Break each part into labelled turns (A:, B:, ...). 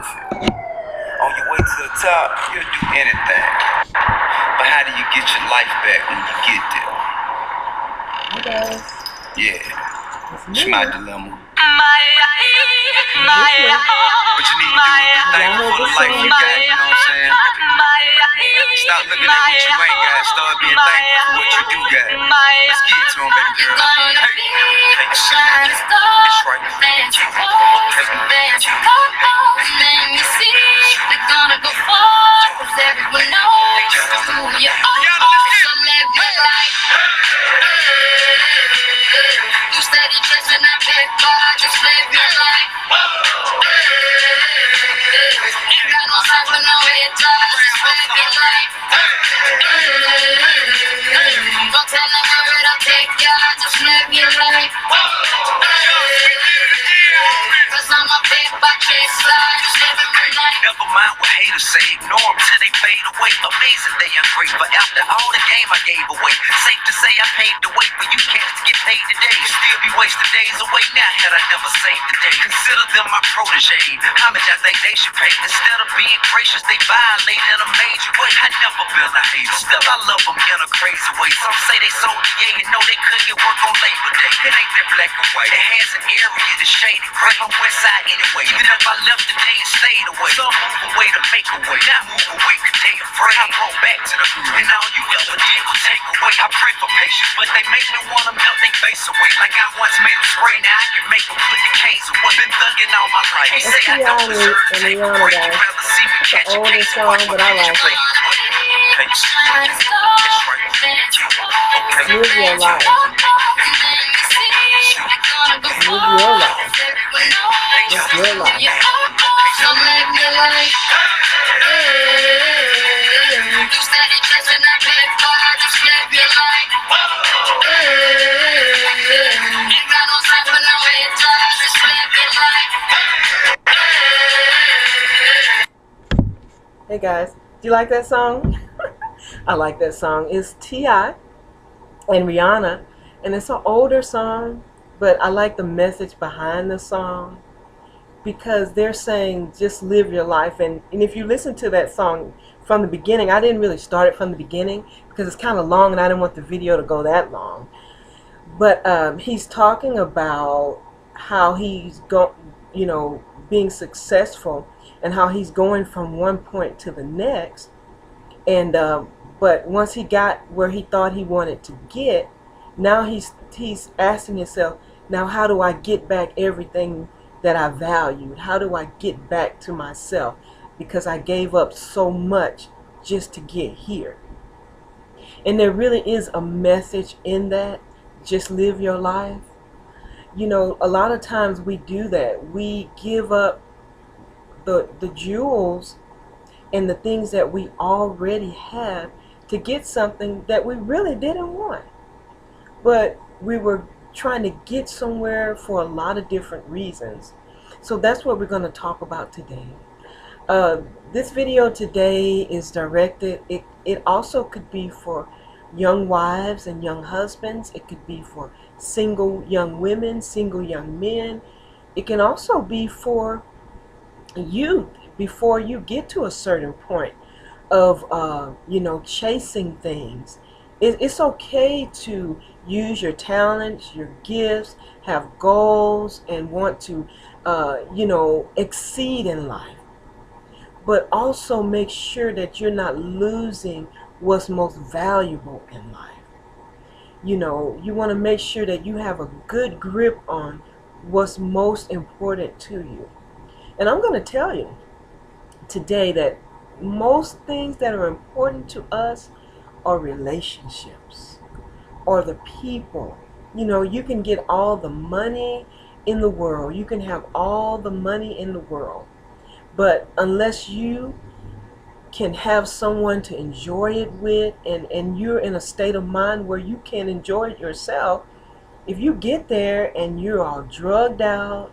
A: perfect. On your way to the top, you'll do anything. But how do you get your life back when you get there? Yeah, it's my dilemma. But you need to do thankful for the life you got, you know what I'm saying? Stop looking at what you ain't got, start being thankful for what you do got. Let's get to him, baby girl. Hey, it's right. They're gonna go far, 'cause everyone knows who you are. So live your life. You steady dressing that big bar, just live your life. Ain't got no time for no haters, just live your life. Don't tell them where it'll take ya, just live your life. 'Cause I'm a paper chaser, just living my life. Never mind what haters say, ignore them till they fade away. Amazing they are grateful after all the game I gave away. Safe to say I paved the way for you cats to get paid today. Still be wasting days away now had I never saved the day. Consider them my protege. How much I think they should pay? Instead of being gracious, they violate in a major way. I never been a hater, still I love them in a crazy way. Some say they sold the yeah, you know they couldn't get work on Labor Day. It ain't that black and white. It has an area that's shady gray. I'm west side anyway. Even if I left today and stayed away. Some move away to make a way. Not move away cause they afraid. I brought back to the hood. And all you ever did was take away. I pray for patience, but they make me wanna melt their face away. Like I once made them spray, now I can make them put the case away. Been thugging all my life. They say I don't deserve to take a break. You'd rather see me catch a case and watch my bitch play.
B: Live your life. Live your life. It's your life.
A: So live your life. You steady dressing that big bar, just live your life. Ain't got no time for no haters, just live your life.
B: Hey guys, do you like that song? I like that song. It's TI and RIRI, and it's an older song, but I like the message behind the song because they're saying just live your life. And if you listen to that song from the beginning, I didn't really start it from the beginning because it's kind of long and I didn't want the video to go that long. But he's talking about how he's being successful and how he's going from one point to the next. And but once he got where he thought he wanted to get, now he's asking himself, now how do I get back everything that I valued? How do I get back to myself? Because I gave up so much just to get here. And there really is a message in that. Just live your life. You know, a lot of times we do that. We give up the jewels and the things that we already have to get something that we really didn't want. But we were trying to get somewhere for a lot of different reasons. So that's what we're going to talk about today. This video today is directed, it also could be for young wives and young husbands. It could be for single young women, single young men. It can also be for youth before you get to a certain point of chasing things. It's okay to use your talents, your gifts, have goals, and want to exceed in life. But also make sure that you're not losing what's most valuable in life. You want to make sure that you have a good grip on what's most important to you. And I'm going to tell you today that most things that are important to us are relationships or the people. You can get all the money in the world. You can have all the money in the world. But unless you can have someone to enjoy it with, and you're in a state of mind where you can enjoy it yourself, if you get there and you're all drugged out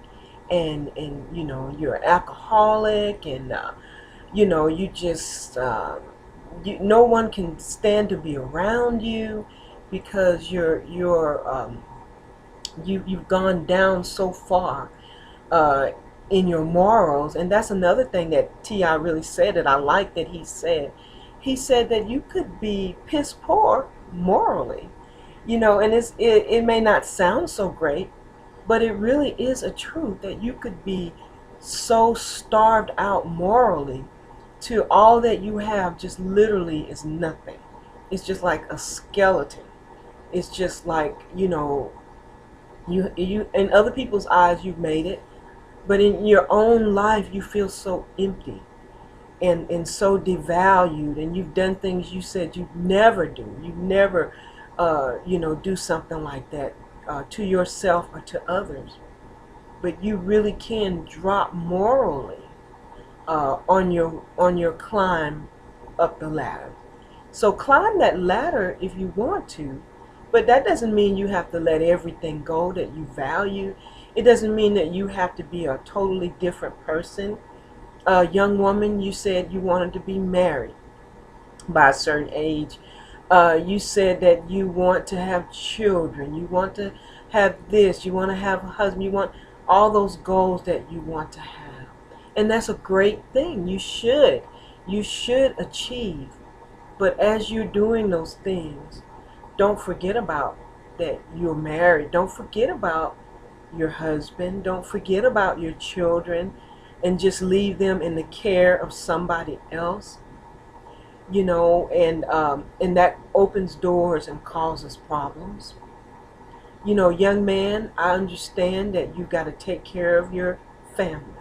B: and you're an alcoholic and you just no one can stand to be around you because you've gone down so far, in your morals. And that's another thing that T.I. really said that I like that he said. He said that you could be piss poor morally, and it may not sound so great, but it really is a truth that you could be so starved out morally to all that you have just literally is nothing. It's just like a skeleton. It's just like, you in other people's eyes you've made it, but in your own life you feel so empty and so devalued, and you've done things you said you'd never do. You never do something like that to yourself or to others. But you really can drop morally on your climb up the ladder. So climb that ladder if you want to, but that doesn't mean you have to let everything go that you value. It doesn't mean that you have to be a totally different person. Young woman, you said you wanted to be married by a certain age. You said that you want to have children. You want to have this. You want to have a husband. You want all those goals that you want to have. And that's a great thing. You should. You should achieve. But as you're doing those things, don't forget about that you're married. Don't forget about your husband. Don't forget about your children and just leave them in the care of somebody else. And that opens doors and causes problems. Young man, I understand that you got to take care of your family.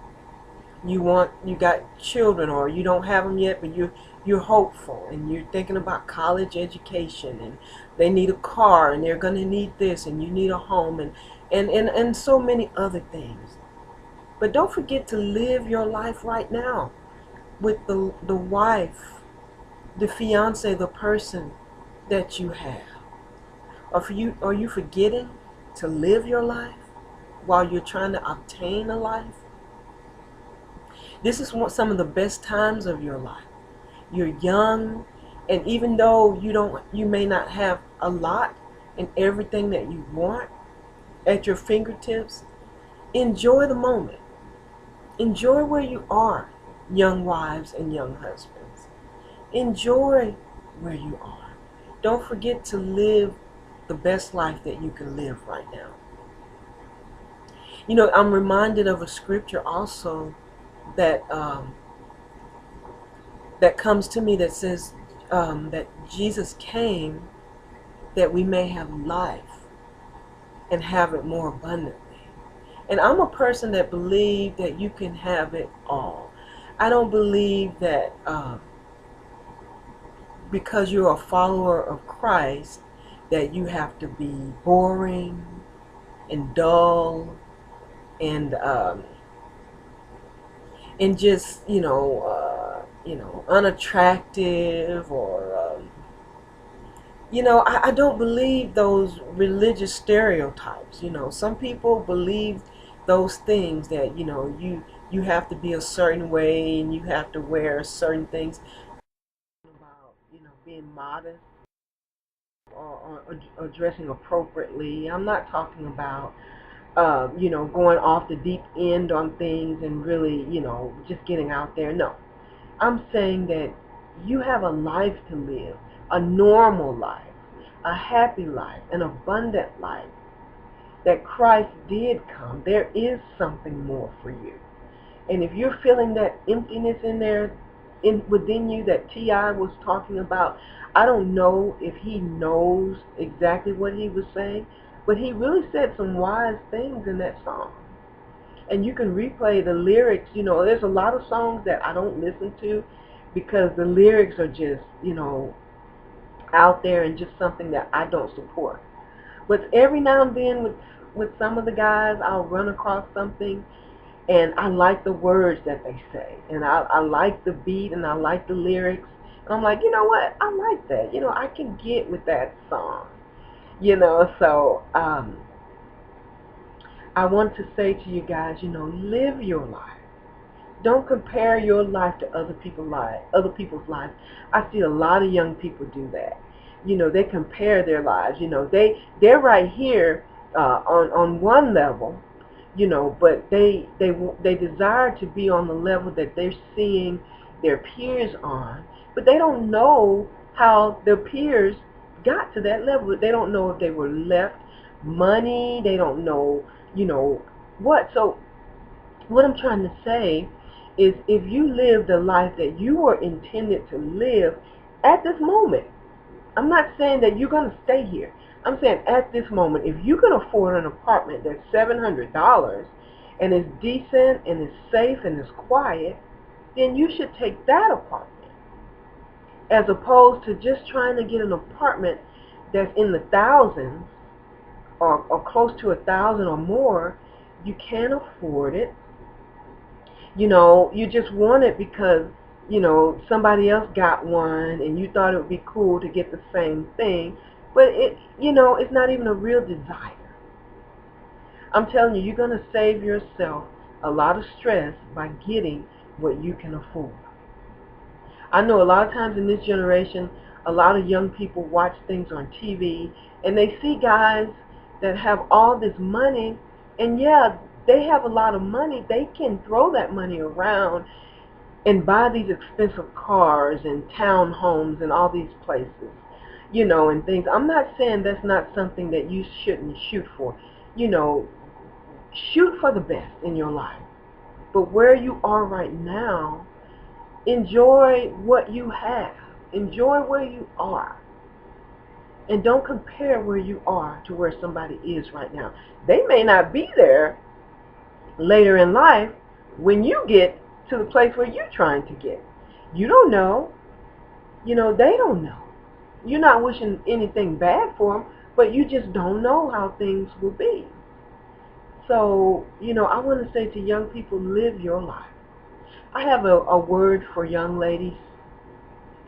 B: You got children, or you don't have them yet, but you're hopeful and you're thinking about college education, and they need a car and they're going to need this, and you need a home, and so many other things. But don't forget to live your life right now with the wife, the fiance, the person that you have. Are you forgetting to live your life while you're trying to obtain a life? This is some of the best times of your life. You're young, and even though you may not have a lot and everything that you want at your fingertips, enjoy the moment. Enjoy where you are, young wives and young husbands. Enjoy where you are. Don't forget to live the best life that you can live right now. I'm reminded of a scripture also that that comes to me that says that Jesus came that we may have life and have it more abundantly. And I'm a person that believes that you can have it all. I don't believe that because you're a follower of Christ that you have to be boring and dull and just unattractive, or I don't believe those religious stereotypes. Some people believe those things that you have to be a certain way and you have to wear certain things. About being modest or dressing appropriately. I'm not talking about going off the deep end on things and really just getting out there. No, I'm saying that you have a life to live, a normal life, a happy life, an abundant life. That Christ did come. There is something more for you. And if you're feeling that emptiness in there, within you that T.I. was talking about, I don't know if he knows exactly what he was saying, but he really said some wise things in that song. And you can replay the lyrics. There's a lot of songs that I don't listen to because the lyrics are just, out there and just something that I don't support. But every now and then with some of the guys, I'll run across something and I like the words that they say, and I like the beat, and I like the lyrics, and I'm like, you know what, I like that. I can get with that song. So I want to say to you guys, live your life. Don't compare your life to other people's lives. I see a lot of young people do that. They compare their lives. They're right here on one level, but they desire to be on the level that they're seeing their peers on, but they don't know how their peers got to that level. They don't know if they were left money. They don't know, what. So what I'm trying to say is, if you live the life that you were intended to live at this moment, I'm not saying that you're going to stay here. I'm saying at this moment, if you can afford an apartment that's $700 and is decent and is safe and is quiet, then you should take that apartment, as opposed to just trying to get an apartment that's in the thousands, or close to 1,000 or more. You can't afford it. You just want it because, somebody else got one and you thought it would be cool to get the same thing. But it's not even a real desire. I'm telling you, you're going to save yourself a lot of stress by getting what you can afford. I know a lot of times in this generation, a lot of young people watch things on TV and they see guys that have all this money, and yeah, they have a lot of money. They can throw that money around and buy these expensive cars and townhomes and all these places, and things. I'm not saying that's not something that you shouldn't shoot for. Shoot for the best in your life. But where you are right now, enjoy what you have. Enjoy where you are. And don't compare where you are to where somebody is right now. They may not be there later in life when you get to the place where you're trying to get. You don't know. They don't know. You're not wishing anything bad for them, but you just don't know how things will be. So, I want to say to young people, live your life. I have a word for young ladies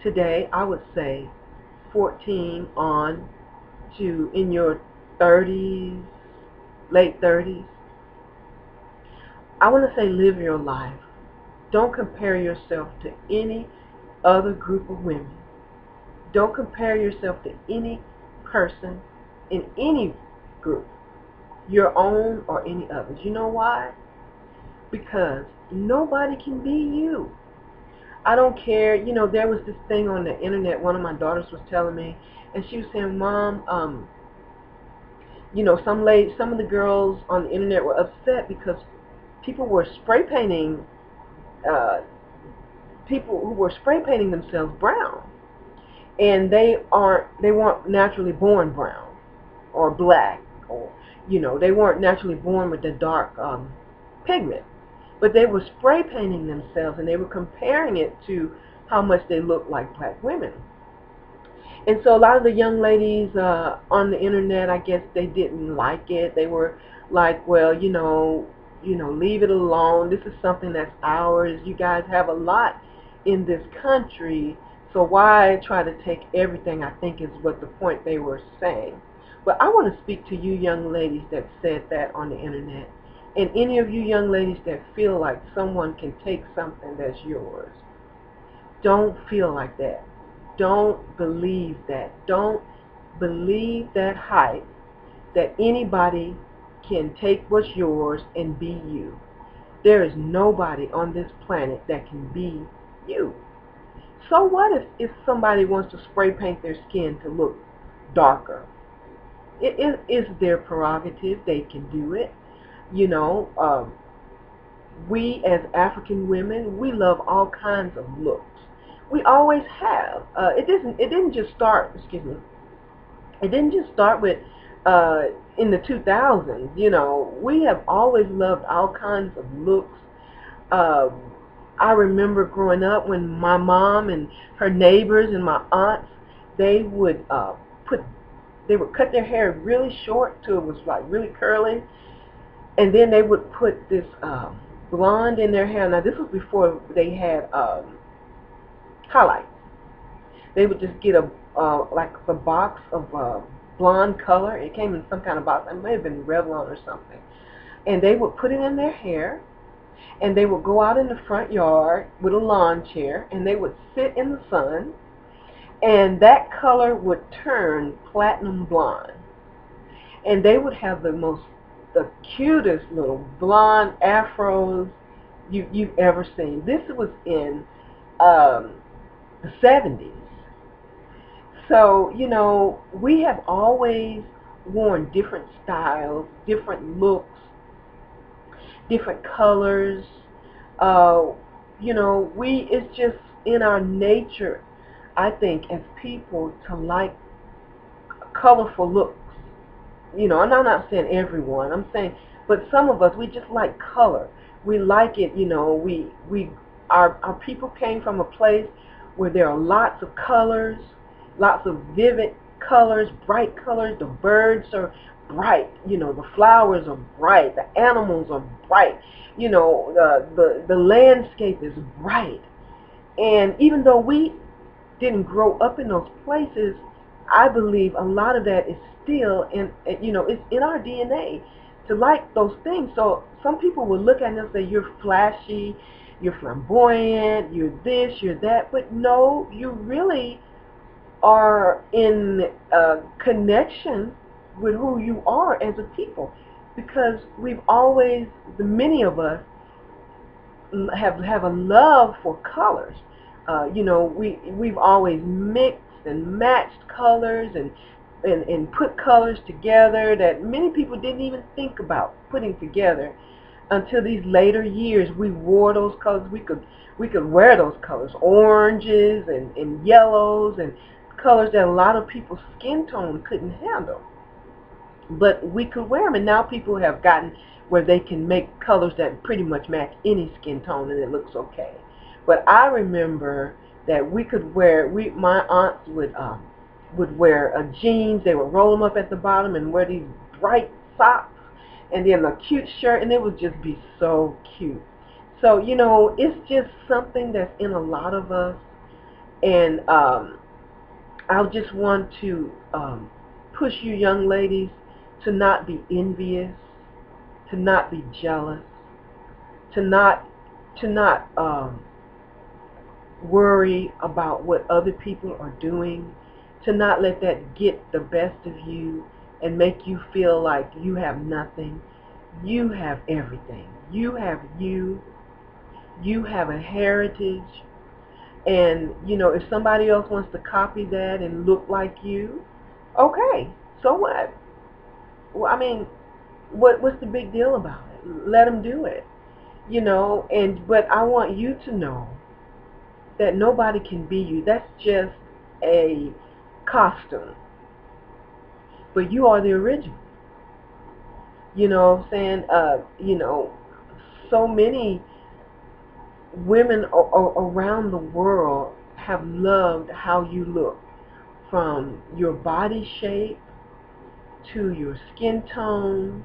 B: today. I would say 14 on to in your 30s, late 30s. I want to say live your life. Don't compare yourself to any other group of women. Don't compare yourself to any person in any group, your own or any others. You know why? Because nobody can be you. I don't care. There was this thing on the internet, one of my daughters was telling me, and she was saying, Mom, some of the girls on the internet were upset because people were spray painting, people who were spray painting themselves brown, and they weren't naturally born brown or black, or they weren't naturally born with the dark pigment, but they were spray painting themselves, and they were comparing it to how much they looked like black women. And so a lot of the young ladies on the internet, I guess they didn't like it. They were like, well, leave it alone. This is something that's ours. You guys have a lot in this country, so why try to take everything, I think is what the point they were saying. But I want to speak to you young ladies that said that on the internet, and any of you young ladies that feel like someone can take something that's yours. Don't feel like that. Don't believe that. Don't believe that hype that anybody can take what's yours and be you. There is nobody on this planet that can be you. So what if somebody wants to spray paint their skin to look darker? It is their prerogative. They can do it. We as African women, we love all kinds of looks. We always have. It didn't just start. Excuse me. It didn't just start with in the 2000s. We have always loved all kinds of looks. I remember growing up when my mom and her neighbors and my aunts, they would cut their hair really short till it was like really curly, and then they would put this blonde in their hair. Now this was before they had highlights. They would just get like a box of blonde color. It came in some kind of box. It may have been Revlon or something. And they would put it in their hair, and they would go out in the front yard with a lawn chair, and they would sit in the sun, and that color would turn platinum blonde. And they would have the most the cutest little blonde afros you've ever seen. This was in the 70s. So, we have always worn different styles, different looks, different colors. Uh, it's just in our nature, I think, as people to like colorful looks. And I'm not saying everyone. I'm saying, but some of us, we just like color. We like it. Our people came from a place where there are lots of colors, lots of vivid colors, bright colors. The birds are bright. The flowers are bright. The animals are bright. The landscape is bright. And even though we didn't grow up in those places, I believe a lot of that is still it's in our DNA to like those things. So some people will look at us and say, you're flashy, you're flamboyant, you're this, you're that. But no, you really are in connection with who you are as a people. Because many of us have a love for colors. We've always mixed and matched colors and put colors together that many people didn't even think about putting together until these later years. We wore those colors. We could wear those colors, oranges and yellows and colors that a lot of people's skin tone couldn't handle. But we could wear them, and now people have gotten where they can make colors that pretty much match any skin tone, and it looks okay. But I remember that my aunts would wear jeans. They would roll them up at the bottom and wear these bright socks, and then a cute shirt, and it would just be so cute. So it's just something that's in a lot of us, and I just want to push you young ladies to not be envious, to not be jealous, to not worry about what other people are doing, to not let that get the best of you and make you feel like you have nothing. You have everything. You have you. You have a heritage. And, if somebody else wants to copy that and look like you, okay, so what? Well, I mean, what's the big deal about it? Let them do it, but I want you to know that nobody can be you. That's just a costume. But you are the original. You know what I'm saying? So many women around the world have loved how you look, from your body shape to your skin tone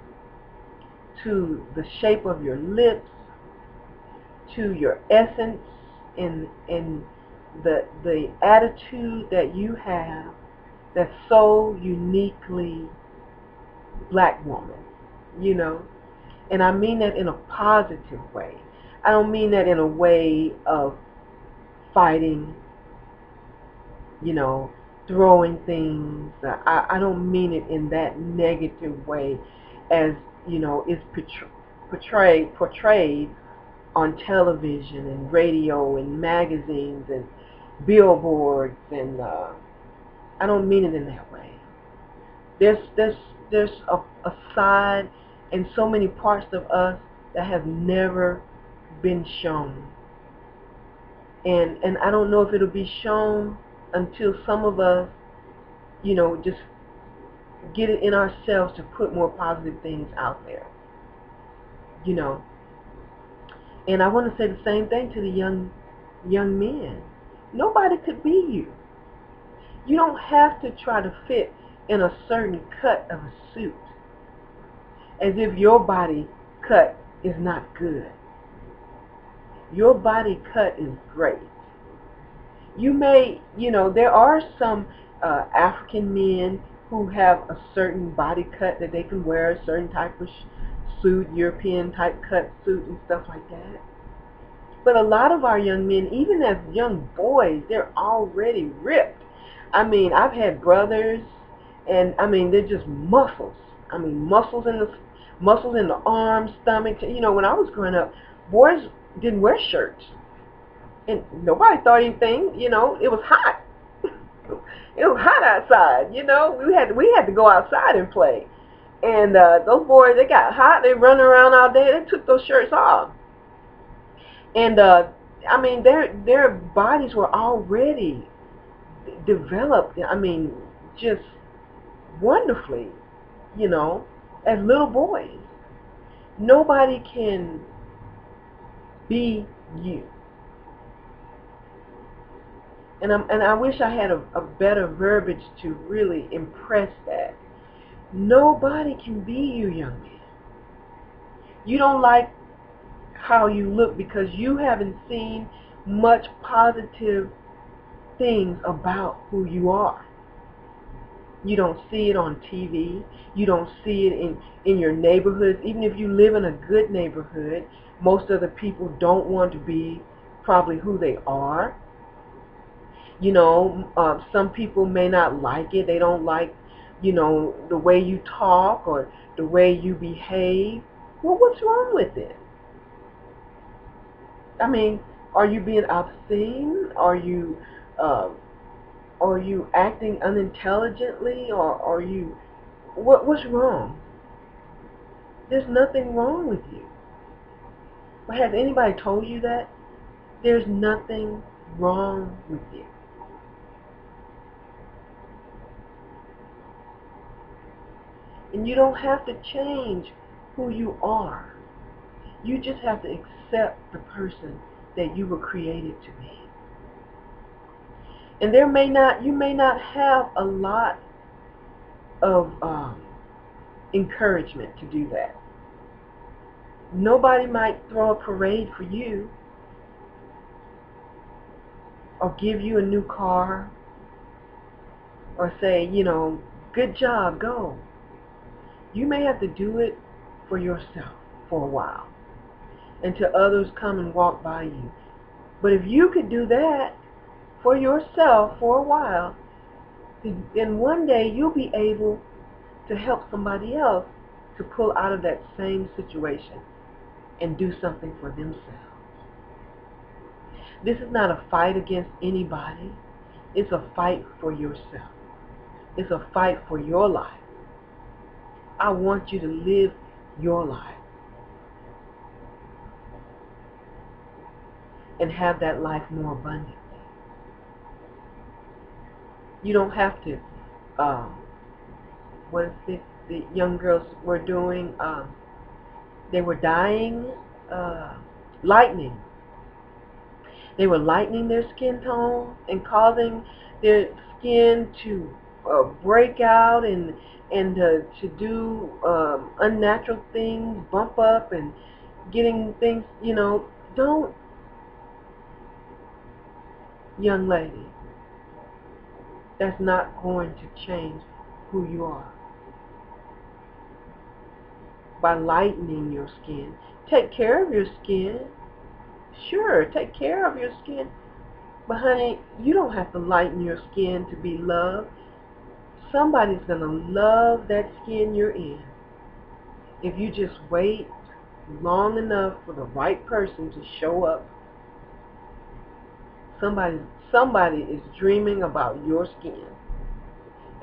B: to the shape of your lips to your essence and the attitude that you have that's so uniquely black woman, and I mean that in a positive way. I don't mean that in a way of fighting, throwing things. I don't mean it in that negative way as, it's portrayed on television and radio and magazines and billboards, and I don't mean it in that way. There's a side and so many parts of us that have never been shown, and I don't know if it'll be shown until some of us, just get it in ourselves to put more positive things out there, And I want to say the same thing to the young men. Nobody could be you. You don't have to try to fit in a certain cut of a suit as if your body cut is not good. Your body cut is great. You may, there are some African men who have a certain body cut that they can wear a certain type of suit, European type cut suit and stuff like that. But a lot of our young men, even as young boys, they're already ripped. I mean, I've had brothers, and I mean, they're just muscles. I mean, muscles muscles in the arms, stomach. You know, when I was growing up, boys didn't wear shirts, and nobody thought anything. You know, it was hot. It was hot outside. You know, we had to go outside and play. And those boys, they got hot. They running around all day. They took those shirts off. And I mean, their bodies were already developed. I mean, just wonderfully, you know, as little boys. Nobody can be you. And I wish I had a better verbiage to really impress that. Nobody can be you, young man. You don't like how you look because you haven't seen much positive things about who you are. You don't see it on TV. You don't see it in your neighborhoods. Even if you live in a good neighborhood, most of the people don't want to be probably who they are. You know, some people may not like it. They don't like, you know, the way you talk or the way you behave. Well, what's wrong with it? I mean, are you being obscene? Uh, are you acting unintelligently? Or are you, what's wrong? There's nothing wrong with you. But has anybody told you that? There's nothing wrong with you. And you don't have to change who you are. You just have to accept the person that you were created to be. And you may not have a lot of encouragement to do that. Nobody might throw a parade for you or give you a new car or say, you know, good job, go. You may have to do it for yourself for a while until others come and walk by you. But if you could do that for yourself for a while, then one day you'll be able to help somebody else to pull out of that same situation and do something for themselves. This is not a fight against anybody. It's a fight for yourself. It's a fight for your life. I want you to live your life and have that life more abundantly. You don't have to, what is it the young girls were doing? They were dyeing lightning. They were lightening their skin tone and causing their skin to break out and to do unnatural things, bump up and getting things, you know. Don't, young lady, that's not going to change who you are. By lightening your skin, take care of your skin. Sure, take care of your skin. But honey, you don't have to lighten your skin to be loved. Somebody's going to love that skin you're in. If you just wait long enough for the right person to show up. Somebody is dreaming about your skin.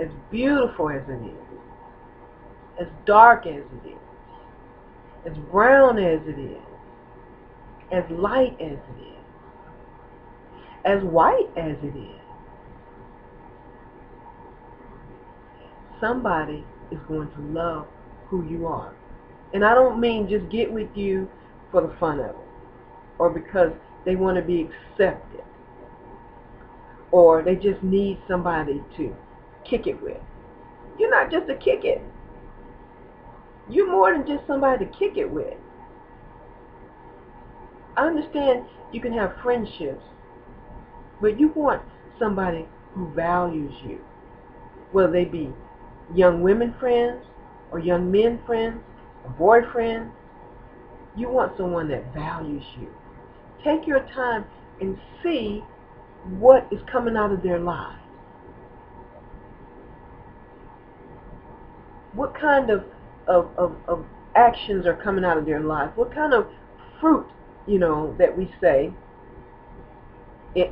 B: As beautiful as it is. As dark as it is. As brown as it is. As light as it is. As white as it is. Somebody is going to love who you are. And I don't mean just get with you for the fun of it, or because they want to be accepted, or they just need somebody to kick it with. You're not just to kick it. You're more than just somebody to kick it with. I understand you can have friendships, but you want somebody who values you. Whether they be young women friends, or young men friends, or boyfriends, you want someone that values you. Take your time and see what is coming out of their lives. What kind of actions are coming out of their life? What kind of fruit, that we say,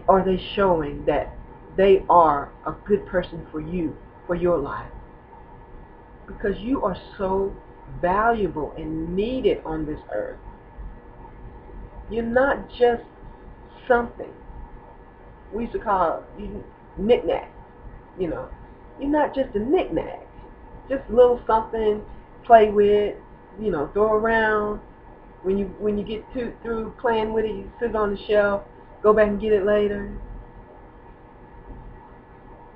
B: are they showing that they are a good person for you, for your life? Because you are so valuable and needed on this earth. You're not just something. We used to call you knick-knack, you know. You're not just a knick-knack. Just a little something, play with, throw around. When you get through playing with it, you sit it on the shelf, go back and get it later.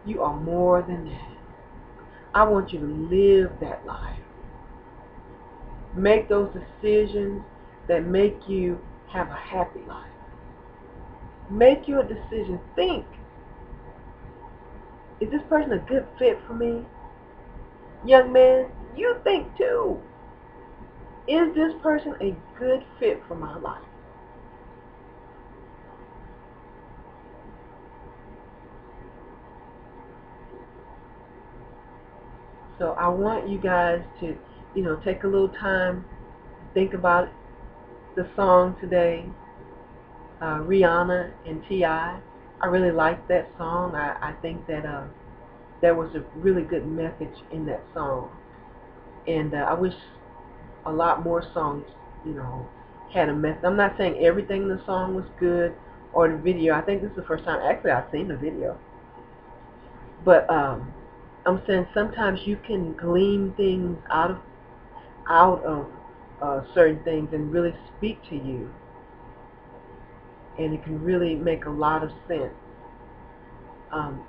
B: You are more than that. I want you to live that life. Make those decisions that make you have a happy life. Make your decision. Think, is this person a good fit for me? Young man, you think too. Is this person a good fit for my life? So I want you guys to, take a little time, think about the song today, Rihanna and TI. I really like that song. I think that there was a really good message in that song. And I wish a lot more songs, had a message. I'm not saying everything in the song was good or the video. I think this is the first time actually I've seen the video. But I'm saying sometimes you can glean things out of certain things and really speak to you, and it can really make a lot of sense.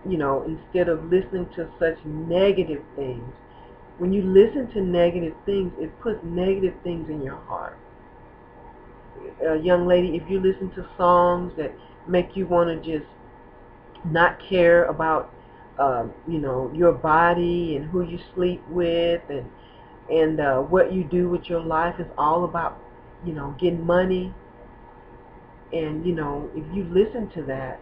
B: Instead of listening to such negative things, when you listen to negative things, it puts negative things in your heart. Young lady, if you listen to songs that make you want to just not care about, your body and who you sleep with and what you do with your life is all about, getting money. And, if you listen to that,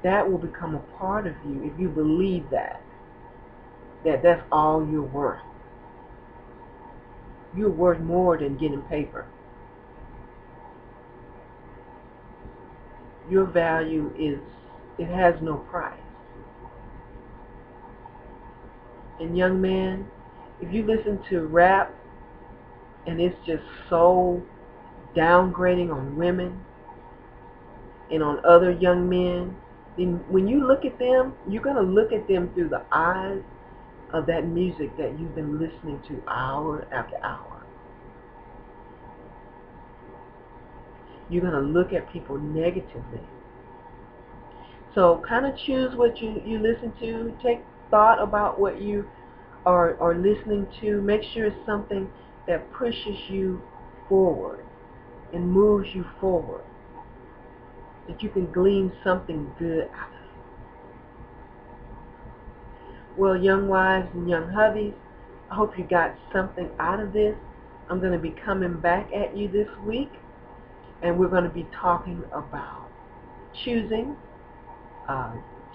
B: that will become a part of you if you believe that's all you're worth. You're worth more than getting paper. Your value it has no price. And young man, if you listen to rap and it's just so downgrading on women and on other young men, then when you look at them, you're going to look at them through the eyes of that music that you've been listening to hour after hour. You're going to look at people negatively. So kind of choose what you listen to. Take thought about what you are listening to. Make sure it's something that pushes you forward and moves you forward, that you can glean something good out of it. Well, young wives and young hubbies, I hope you got something out of this. I'm going to be coming back at you this week, and we're going to be talking about choosing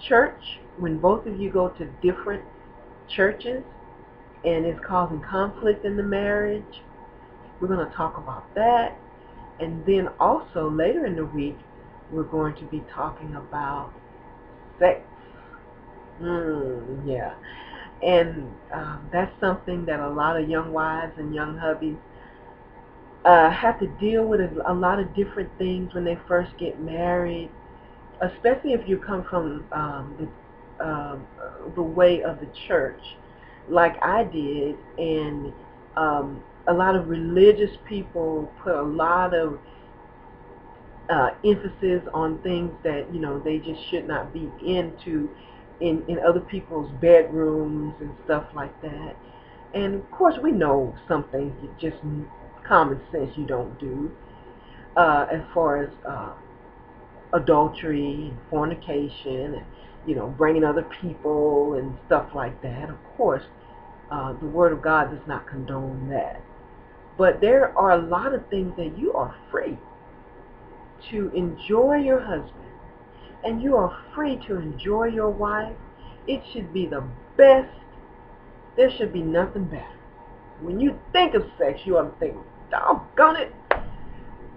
B: church when both of you go to different churches and it's causing conflict in the marriage. We're going to talk about that. And then also later in the week, we're going to be talking about sex. Yeah. And that's something that a lot of young wives and young hubbies have to deal with a lot of different things when they first get married, especially if you come from the way of the church, like I did. And a lot of religious people put a lot of emphasis on things that they just should not be into in other people's bedrooms and stuff like that. And of course we know some things just common sense you don't do, as far as adultery and fornication and bringing other people and stuff like that. Of course the Word of God does not condone that. But there are a lot of things that you are free to enjoy your husband, and you are free to enjoy your wife. It should be the best. There should be nothing better. When you think of sex, you ought to think, doggone it,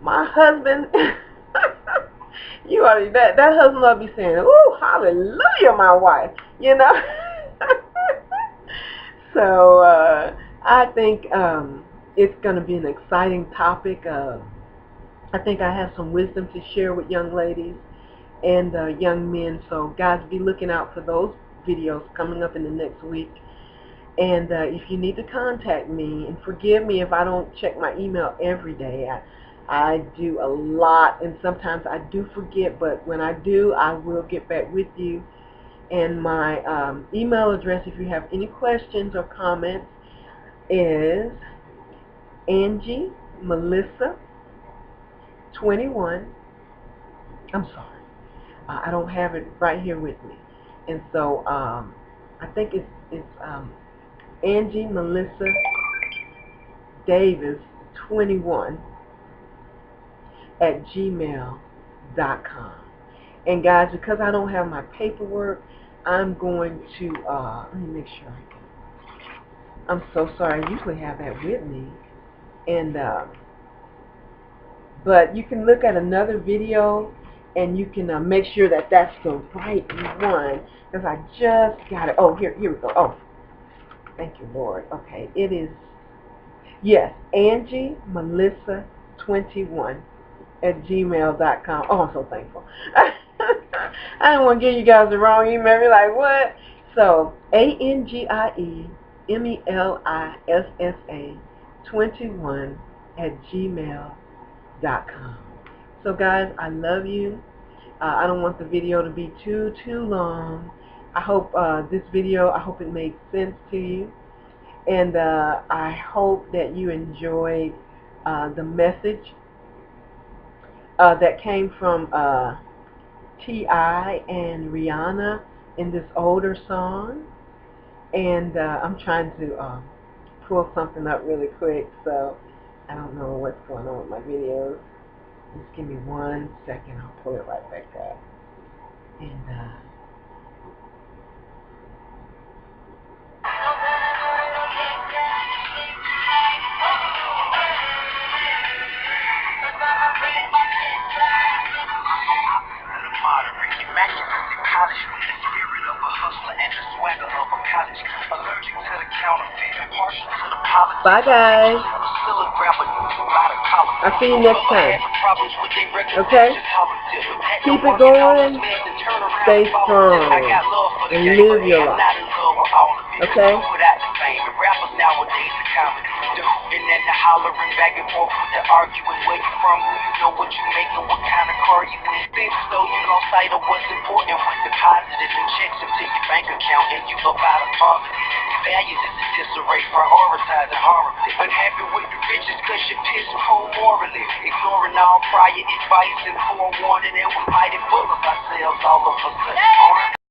B: my husband. You already that husband ought to be saying, "Ooh, hallelujah, my wife." You know. So I think it's going to be an exciting topic. I think I have some wisdom to share with young ladies and young men. So guys, be looking out for those videos coming up in the next week. And if you need to contact me, and forgive me if I don't check my email every day. I do a lot, and sometimes I do forget, but when I do, I will get back with you. And my email address, if you have any questions or comments, is Angie Melissa 21. I'm sorry, I don't have it right here with me, and so I think it's Angie Melissa Davis 21 at gmail.com. And guys, because I don't have my paperwork, I'm going to let me make sure I can. I'm so sorry. I usually have that with me, and but you can look at another video, and you can make sure that that's the right one, because I just got it. Oh, here we go. Oh, thank you, Lord. Okay, it is, yes, Angie Melissa 21 at gmail.com. Oh, I'm so thankful. I didn't want to give you guys the wrong email. You're like, what? So, ANGIE MELISSA 21 at gmail.com. So guys, I love you. I don't want the video to be too long. I hope this video, I hope it made sense to you. And I hope that you enjoyed the message that came from TI and RIRI in this older song. And I'm trying to pull something up really quick, so I don't know what's going on with my videos. Just give me 1 second, I'll pull it right back up. And bye guys. I'll see you next time. Okay? Keep it going. Stay strong. And live your life. Okay? And then the hollering back and forth with the arguing where you from, who you know, what you making, what kind of car you in. Think so you lost sight of what's important with deposits and checks into your bank account, and you up out of poverty. Values is in disarray, prioritizing horribly. Unhappy with the riches cause you're piss poor morally. Ignoring all prior advice and forewarning, and we're mighty full of ourselves all of a sudden.